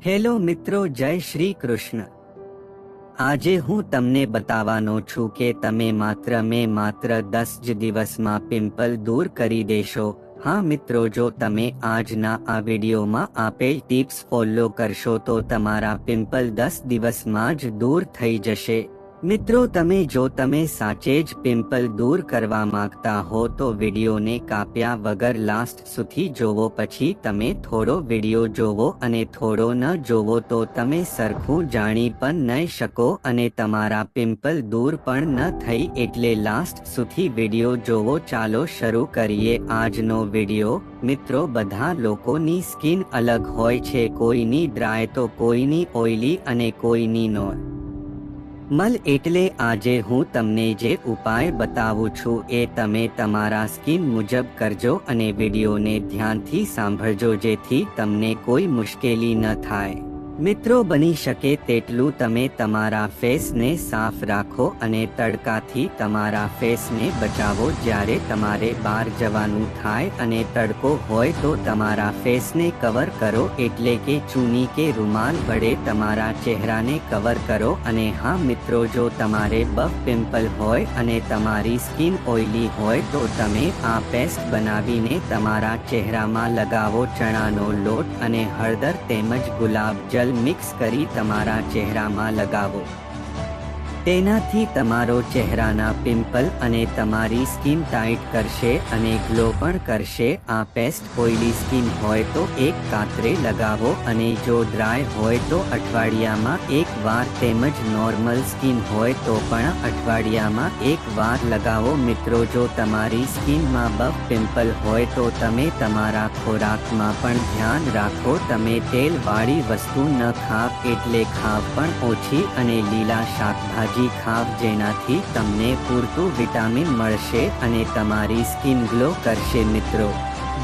Hello મિત્રો, જય શ્રી કૃષ્ણ। આજે હું તમને બતાવવાનો છું કે તમે માત્ર 10 જ દિવસમાં પિમ્પલ દૂર કરી દેશો। હા મિત્રો, જો તમે આજના આ વિડીયોમાં આપેલ ટિપ્સ ફોલો કરશો તો તમારા પિમ્પલ 10 દિવસમાં જ દૂર થઈ જશે। મિત્રો, જો તમે સાચે જ પિમ્પલ દૂર કરવા માંગતા હો તો વિડીયોને કાપ્યા વગર લાસ્ટ સુધી જોવો। પછી તમે થોડો વિડીયો જોવો અને થોડો ન જોવો તો તમે સરખું જાણી પણ નહીં શકો અને તમારા પિમ્પલ દૂર પણ ન થઈ, એટલે લાસ્ટ સુધી વિડીયો જોવો। ચાલો શરૂ કરીએ આજનો વિડીયો। મિત્રો, બધા લોકોની સ્કિન અલગ હોય છે, કોઈની ડ્રાય તો કોઈની ઓઇલી અને કોઈની નોર્મલ। એટલે આજે હું તમને જે ઉપાય બતાવું છું એ તમે તમારા સ્કિન મુજબ કરજો અને વિડીયોને ધ્યાનથી સાંભળજો જેથી તમને કોઈ મુશ્કેલી ન થાય। મિત્રો, બની શકે તેટલું તમે તમારા ફેસને સાફ રાખો અને તડકાથી તમારા ફેસને બચાવો। જ્યારે તમારે બહાર જવાનું થાય અને તડકો હોય તો તમારા ફેસને કવર કરો, એટલે કે ચૂની કે રૂમાલ વડે તમારા ચહેરાને કવર કરો। અને હા મિત્રો, જો તમારે બફ પિમ્પલ હોય અને તમારી સ્કિન ઓઇલી હોય તો તમે આ પેસ્ટ બનાવીને તમારા ચહેરામાં લગાવો। ચણાનો લોટ અને હળદર તેમજ ગુલાબ જળ મિક્સ કરી તમારા ચહેરામાં લગાવો। તેનાથી તમારો ચહેરાના પિમ્પલ અને તમારી સ્કિન ટાઇટ કરશે અને ગ્લો પણ કરશે। આ પેસ્ટ ઓઇલી સ્કિન હોય તો એક કાતરે લગાવો અને જો ડ્રાય હોય તો અઠવાડિયામાં એક વાર તેમજ નોર્મલ સ્કિન હોય તો પણ અઠવાડિયામાં એક વાર લગાવો। મિત્રો, જો તમારી સ્કિનમાં બફ પિમ્પલ હોય તો તમે તમારા ખોરાકમાં પણ ધ્યાન રાખો। તમે તેલવાળી વસ્તુ ન ખાવ, એટલે ખાવ પણ ઓછી અને લીલા શાકભાજી ખાવ, જેનાથી તમને પૂરતું વિટામિન મળશે અને તમારી સ્કિન ગ્લો કરશે। મિત્રો,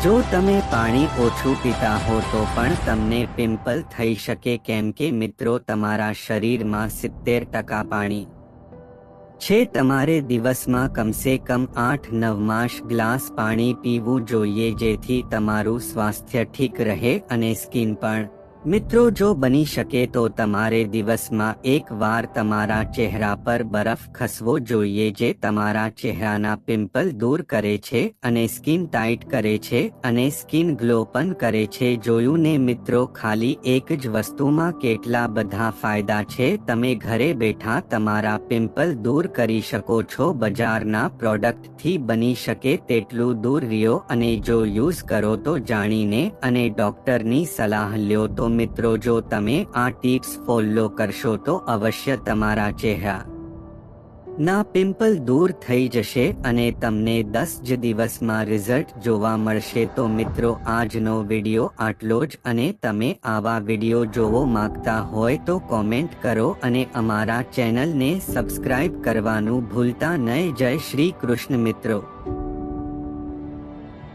જો તમે પાણી ઓછું પીતા હો તો પણ તમને પિમ્પલ થઈ શકે, કેમ કે મિત્રો તમારા શરીરમાં 70% પાણી છે। તમારે દિવસમાં કમસે કમ 8-9 ગ્લાસ પાણી પીવું જોઈએ, જેથી તમારું સ્વાસ્થ્ય ઠીક રહે અને સ્કિન પણ। મિત્રો, જો બની શકે તો તમારે દિવસમાં એક વાર તમારા ચહેરા પર બરફ ઘસવો જોઈએ, જે તમારા ચહેરાના પિમ્પલ દૂર કરે છે અને સ્કિન ટાઇટ કરે છે અને સ્કિન ગ્લો પણ કરે છે। જોયું ને મિત્રો, ખાલી એક જ વસ્તુમાં કેટલા બધા ફાયદા છે। તમે ઘરે બેઠા તમારા પિમ્પલ દૂર કરી શકો છો। બજારના પ્રોડક્ટથી બની શકે તેટલું દૂર રહ્યો અને જો યુઝ કરો તો જાણીને અને ડોક્ટરની સલાહ લ્યો। તો મિત્રો, જો તમે આ ટિપ્સ ફોલો કરશો તો અવશ્ય તમારા ચહેરા ના પિમ્પલ દૂર થઈ જશે અને તમને 10 જ દિવસમાં રિઝલ્ટ જોવા મળશે। તો મિત્રો, આજનો વિડીયો આટલો જ અને તમે આવા વિડીયો જોવો માંગતા હોય તો કોમેન્ટ કરો અને અમારા ચેનલને સબસ્ક્રાઇબ કરવાનું ભૂલતા નહીં। જય શ્રી કૃષ્ણ મિત્રો।